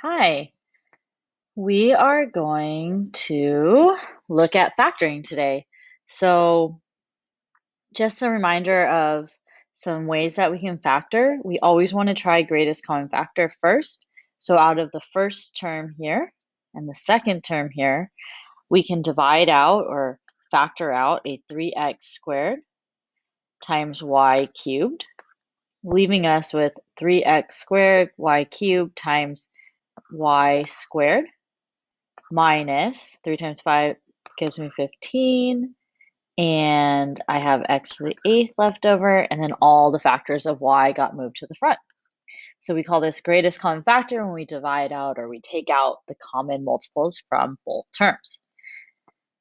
Hi, we are going to look at factoring today. So, just a reminder of some ways that we can factor. We always want to try greatest common factor first. So, out of the first term here and the second term here, we can divide out or factor out a 3x squared times y cubed, leaving us with 3x squared y cubed times y squared minus 3 times 5 gives me 15, and I have x to the 8th left over, and then all the factors of y got moved to the front. So we call this greatest common factor when we divide out or we take out the common multiples from both terms.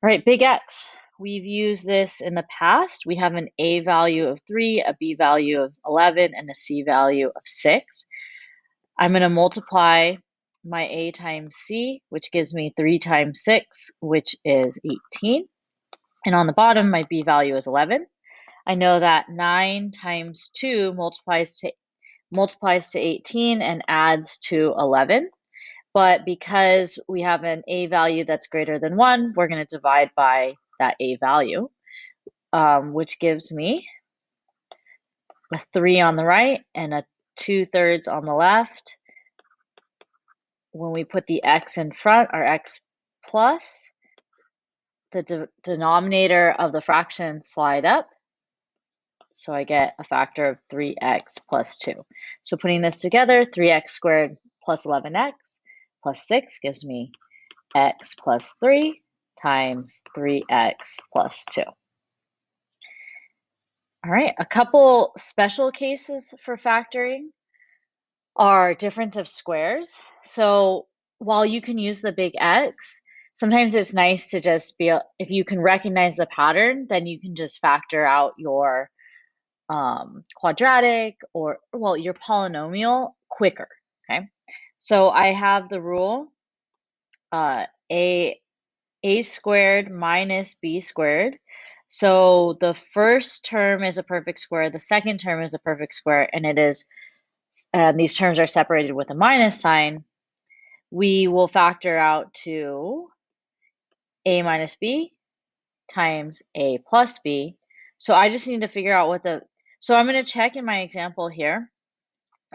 All right, big X. We've used this in the past. We have an A value of 3, a B value of 11, and a C value of 6. I'm going to multiply my A times C, which gives me 3 times 6, which is 18. And on the bottom, my B value is 11. I know that 9 times 2 multiplies to 18 and adds to 11. But because we have an A value that's greater than 1, we're going to divide by that A value, which gives me a 3 on the right and a 2/3 on the left. When we put the x in front, our x plus, the denominator of the fraction slide up. So I get a factor of 3x plus 2. So putting this together, 3x squared plus 11x plus 6 gives me x plus 3 times 3x plus 2. All right, a couple special cases for factoring are difference of squares. So while you can use the big X, sometimes it's nice to just be, if you can recognize the pattern, then you can just factor out your quadratic or, well, your polynomial quicker, okay? So I have the rule a squared minus b squared. So the first term is a perfect square, the second term is a perfect square, and these terms are separated with a minus sign. We will factor out to a minus b times a plus b. So I just need to figure out so I'm going to check in my example here.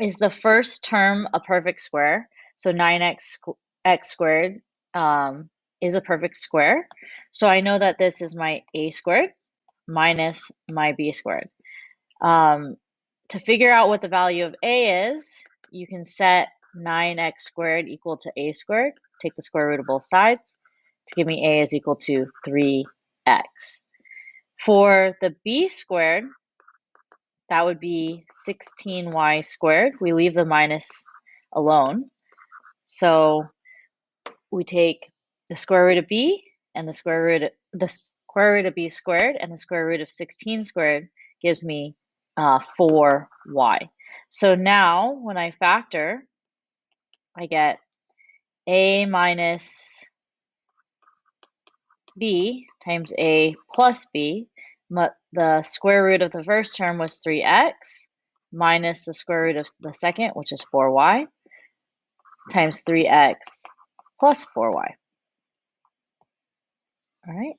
Is the first term a perfect square? So 9x squared is a perfect square. So I know that this is my a squared minus my b squared. To figure out what the value of a is, you can set 9x squared equal to a squared, take the square root of both sides to give me a is equal to 3x. For the b squared, that would be 16y squared. We leave the minus alone. So we take the square root of b and the square root of b squared, and the square root of 16 squared gives me 4y. So now when I factor, I get a minus b times a plus b. The square root of the first term was 3x minus the square root of the second, which is 4y, times 3x plus 4y. All right.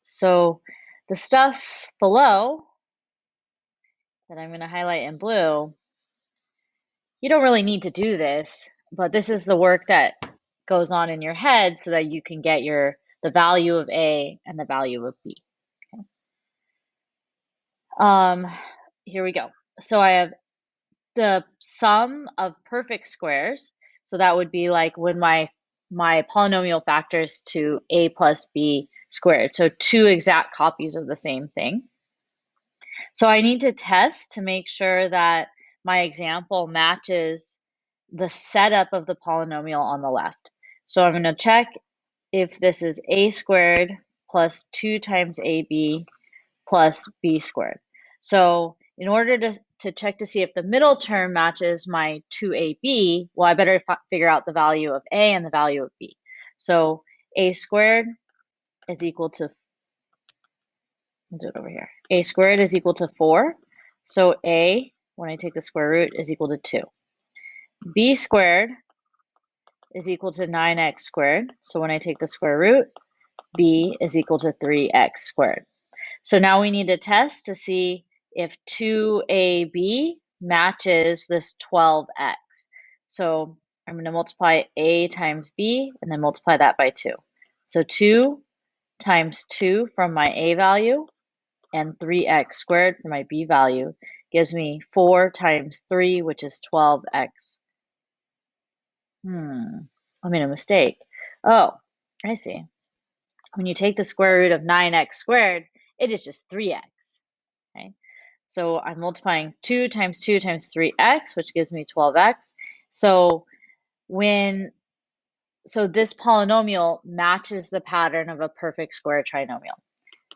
So the stuff below that I'm going to highlight in blue, you don't really need to do this, but this is the work that goes on in your head so that you can get the value of A and the value of B. Okay. Here we go. So I have the sum of perfect squares. So that would be like when my polynomial factors to A plus B squared. So two exact copies of the same thing. So I need to test to make sure that my example matches the setup of the polynomial on the left. So I'm going to check if this is a squared plus 2 times ab plus b squared. So in order to check to see if the middle term matches my 2ab, well, I better figure out the value of a and the value of b. So a squared is equal to, I'll do it over here. A squared is equal to 4. So a, when I take the square root, is equal to 2. B squared is equal to 9x squared. So when I take the square root, b is equal to 3x squared. So now we need to test to see if 2ab matches this 12x. So I'm going to multiply a times b and then multiply that by 2. So 2 times 2 from my a value and 3x squared for my b value gives me 4 times 3, which is 12x. I made a mistake. Oh, I see. When you take the square root of 9x squared, it is just 3x. Okay, so I'm multiplying 2 times 2 times 3x, which gives me 12x. So this polynomial matches the pattern of a perfect square trinomial.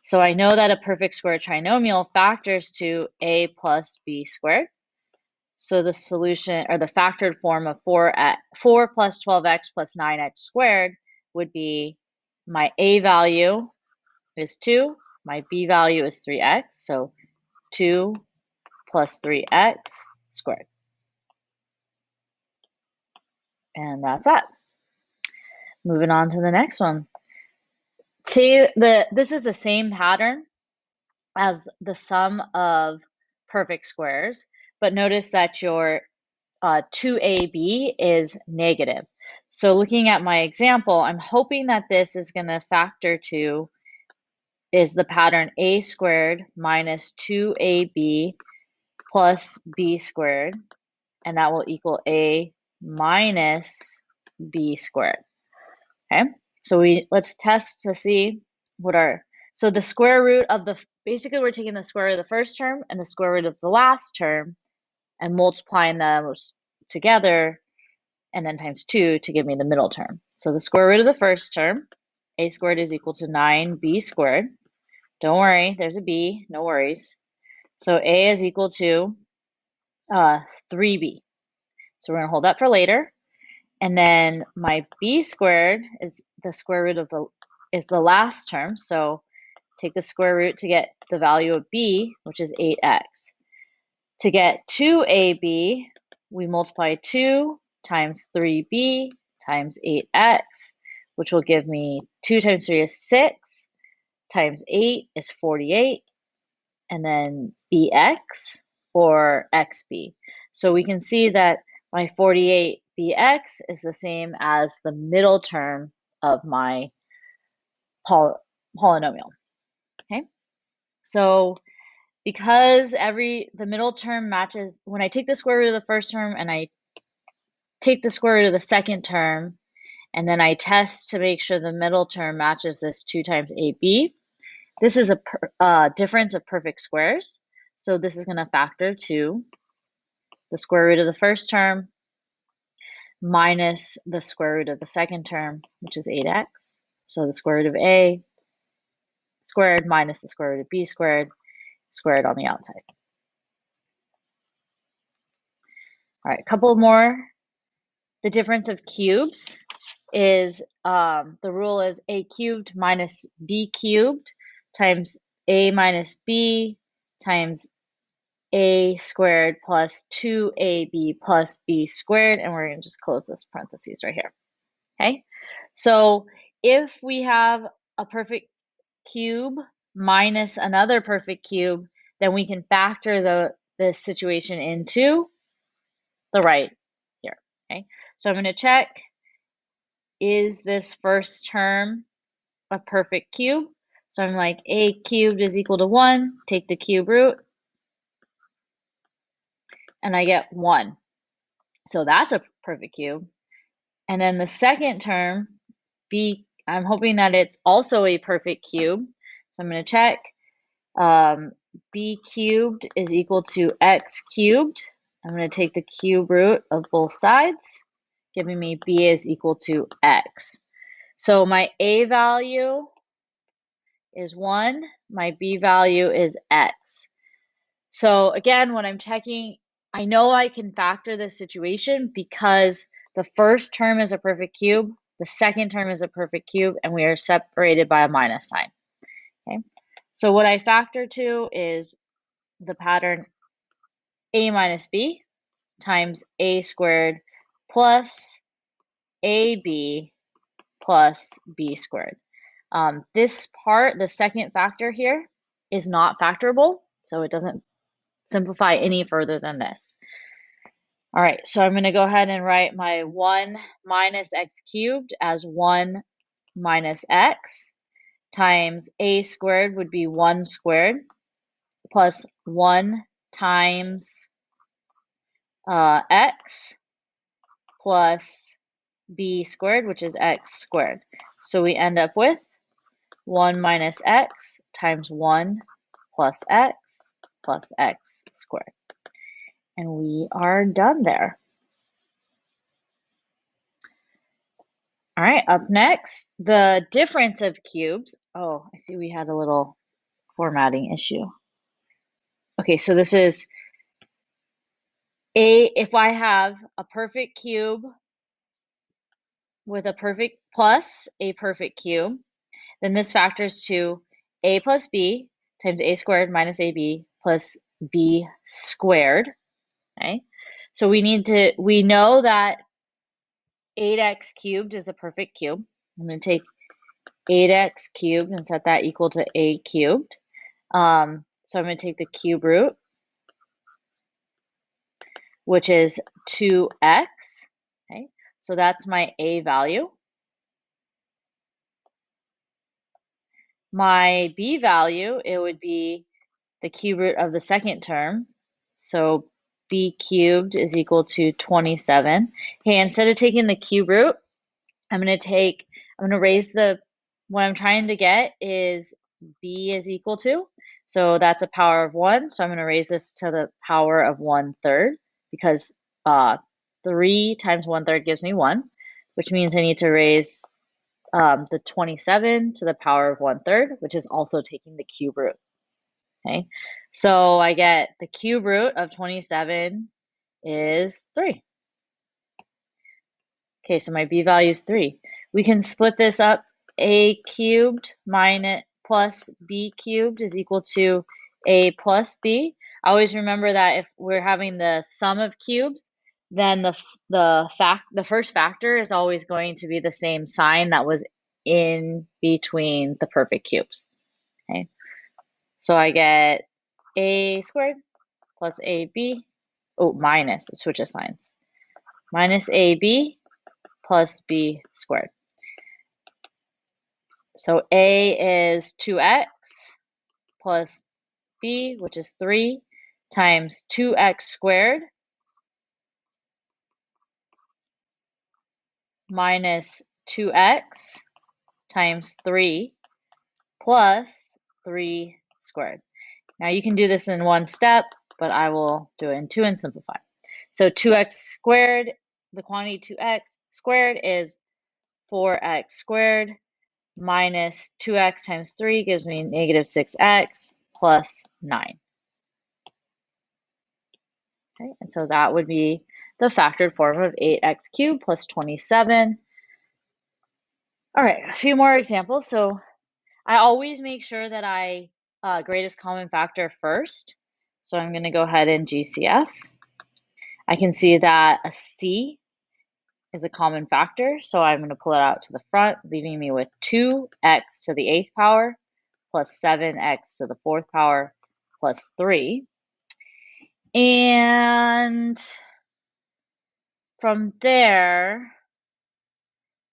So I know that a perfect square trinomial factors to a plus b squared. So the solution, or the factored form of 4 plus 12x plus 9x squared would be my a value is 2, my b value is 3x, so 2 plus 3x squared. And that's that. Moving on to the next one. This is the same pattern as the sum of perfect squares, but notice that your 2ab is negative. So looking at my example, I'm hoping that this is going to factor to is the pattern a squared minus 2ab plus b squared, and that will equal a minus b squared. Okay, so let's test to see so the square root of basically we're taking the square root of the first term and the square root of the last term and multiplying those together and then times 2 to give me the middle term. So the square root of the first term, a squared is equal to 9b squared. Don't worry, there's a b, no worries. So a is equal to 3b. So we're going to hold that for later. And then my b squared is the square root of the last term. So take the square root to get the value of b, which is 8x. To get 2ab, we multiply 2 times 3b times 8x, which will give me 2 times 3 is 6, times 8 is 48, and then bx or xb. So we can see that my 48bx is the same as the middle term of my polynomial. Okay, so because the middle term matches, when I take the square root of the first term and I take the square root of the second term, and then I test to make sure the middle term matches this 2 times ab, this is a difference of perfect squares. So this is going to factor to the square root of the first term minus the square root of the second term, which is 8x. So the square root of a squared minus the square root of b squared on the outside. All right, a couple more. The difference of cubes is, the rule is a cubed minus b cubed times a minus b times a squared plus 2ab plus b squared, and we're going to just close this parentheses right here. Okay, so if we have a perfect cube minus another perfect cube, then we can factor the situation into the right here. Okay, so I'm going to check, is this first term a perfect cube? So I'm like, a cubed is equal to 1, take the cube root, and I get 1. So that's a perfect cube. And then the second term, b, I'm hoping that it's also a perfect cube. So I'm going to check. B cubed is equal to x cubed. I'm going to take the cube root of both sides, giving me b is equal to x. So my a value is 1, my b value is x. So again, when I'm checking, I know I can factor this situation because the first term is a perfect cube, the second term is a perfect cube, and we are separated by a minus sign. Okay, so what I factor to is the pattern a minus b times a squared plus AB plus B squared. This part, the second factor here, is not factorable, so it doesn't simplify any further than this. All right, so I'm going to go ahead and write my 1 minus x cubed as 1 minus x times a squared would be 1 squared plus 1 times x plus b squared, which is x squared. So we end up with 1 minus x times 1 plus x squared. And we are done there. All right, up next, the difference of cubes. Oh, I see we had a little formatting issue. Okay, so this is if I have a perfect cube with a perfect plus a perfect cube, then this factors to a plus b times a squared minus ab plus b squared, okay? So we know that 8x cubed is a perfect cube. I'm going to take 8x cubed and set that equal to a cubed. So I'm going to take the cube root, which is 2x, okay? So that's my a value. My b value, it would be the cube root of the second term. So b cubed is equal to 27. Hey, instead of taking the cube root, I'm going to raise what I'm trying to get is b is equal to. So that's a power of 1. So I'm going to raise this to the power of 1/3 because 3 times 1/3 gives me 1, which means I need to raise the 27 to the power of 1/3, which is also taking the cube root. Okay, so I get the cube root of 27 is 3. Okay, so my b value is 3. We can split this up. A cubed minus plus b cubed is equal to a plus b. I always remember that if we're having the sum of cubes, then the first factor is always going to be the same sign that was in between the perfect cubes. Okay, so I get a squared plus ab, minus, it switches signs, minus ab plus b squared. So a is 2x plus b, which is 3, times 2x squared minus 2x times 3 plus 3 squared. Now you can do this in one step, but I will do it in two and simplify. So 2x squared, the quantity 2x squared is 4x squared minus 2x times 3 gives me negative 6x plus 9. Okay, and so that would be the factored form of 8x cubed plus 27. All right, a few more examples. So I always make sure that I greatest common factor first. So I'm going to go ahead and GCF. I can see that a c is a common factor, so I'm going to pull it out to the front, leaving me with 2x to the 8th power plus 7x to the 4th power plus 3. And from there,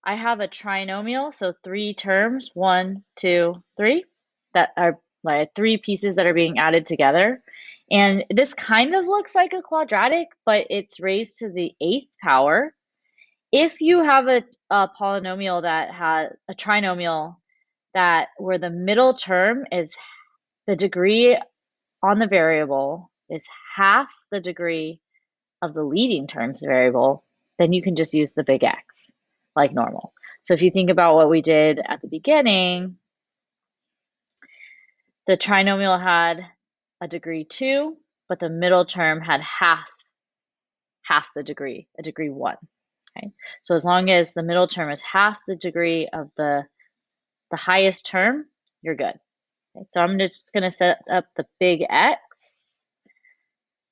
I have a trinomial, so 3 terms, 1, 2, 3, that are like 3 pieces that are being added together. And this kind of looks like a quadratic, but it's raised to the 8th power. If you have a polynomial that has a trinomial that where the middle term is the degree on the variable is half the degree of the leading term's variable, then you can just use the big X like normal. So if you think about what we did at the beginning, the trinomial had a degree 2, but the middle term had half the degree, a degree 1. Okay, so as long as the middle term is half the degree of the highest term, you're good. Okay, so I'm just going to set up the big X.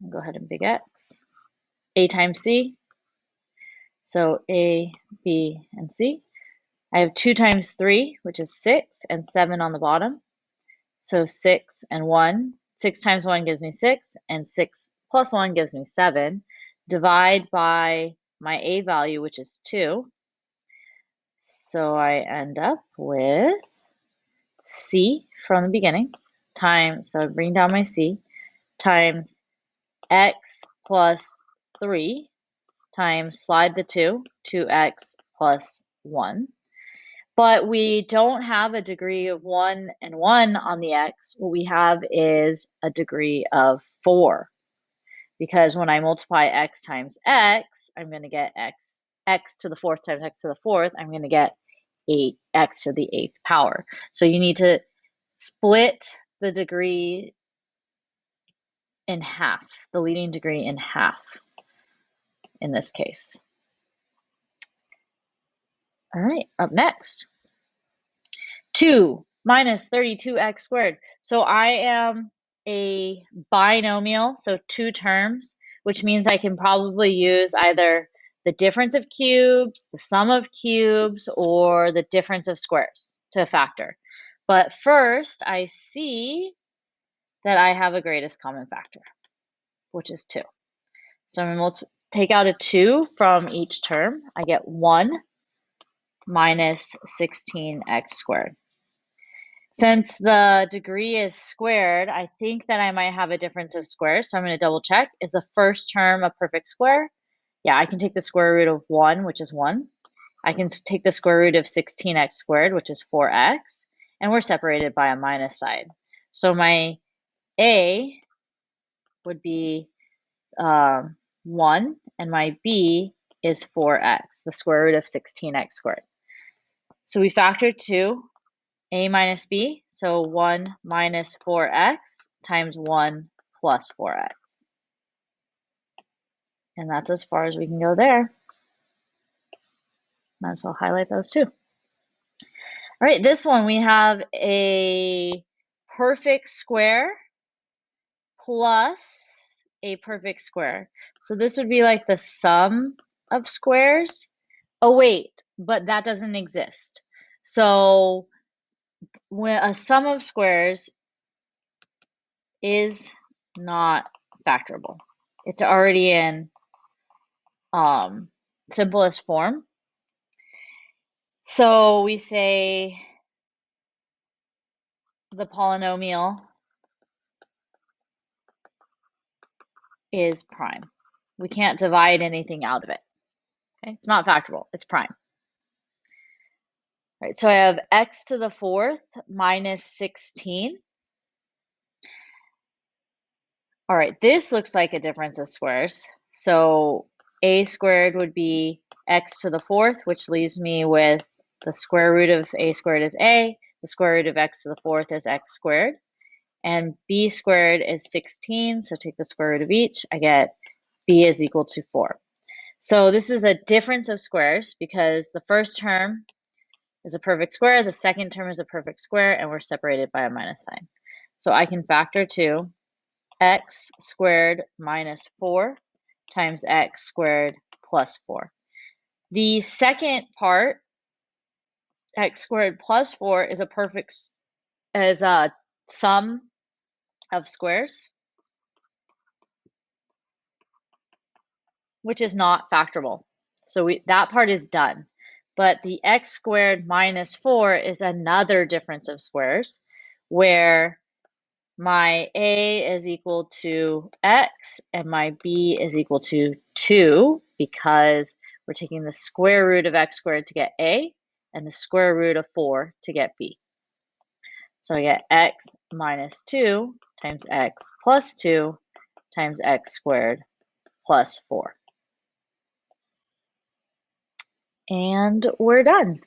Go ahead and big X. A times C So A, B, and C. I have 2 times 3, which is 6, and 7 on the bottom. So 6 and 1. 6 times 1 gives me 6, and 6 plus 1 gives me 7. Divide by my A value, which is 2. So I end up with C from the beginning times, so I bring down my C, times X plus 3 times, slide the 2, 2x plus 1. But we don't have a degree of 1 and 1 on the x. What we have is a degree of 4. Because when I multiply x times x, I'm going to get x to the fourth times x to the fourth. I'm going to get 8x to the 8th power. So you need to split the degree in half, the leading degree in half in this case. All right, up next. 2 minus 32x squared. So I am a binomial, so 2 terms, which means I can probably use either the difference of cubes, the sum of cubes, or the difference of squares to factor. But first, I see that I have a greatest common factor, which is 2. So I'm going to take out a 2 from each term. I get 1 minus 16x squared. Since the degree is squared, I think that I might have a difference of squares, so I'm going to double check. Is the first term a perfect square? Yeah, I can take the square root of 1, which is 1. I can take the square root of 16x squared, which is 4x, and we're separated by a minus sign. So my A would be 1, and my B is 4x, the square root of 16x squared. So we factor 2. A minus B, so 1 minus 4x times 1 plus 4x. And that's as far as we can go there. Might as well highlight those too. All right, this one we have a perfect square plus a perfect square. So this would be like the sum of squares. Oh wait, but that doesn't exist. So when a sum of squares is not factorable. It's already in simplest form. So we say the polynomial is prime. We can't divide anything out of it. Okay? It's not factorable. It's prime. All right, so I have x to the fourth minus 16. All right, this looks like a difference of squares. So a squared would be x to the fourth, which leaves me with the square root of a squared is a, the square root of x to the fourth is x squared, and b squared is 16, so take the square root of each. I get b is equal to 4. So this is a difference of squares because the first term is a perfect square, the second term is a perfect square, and we're separated by a minus sign. So I can factor 2. X squared minus 4 times x squared plus 4. The second part, x squared plus 4, is a sum of squares, which is not factorable. So that part is done. But the x squared minus 4 is another difference of squares where my a is equal to x and my b is equal to 2 because we're taking the square root of x squared to get a and the square root of 4 to get b. So I get x minus 2 times x plus 2 times x squared plus 4. And we're done.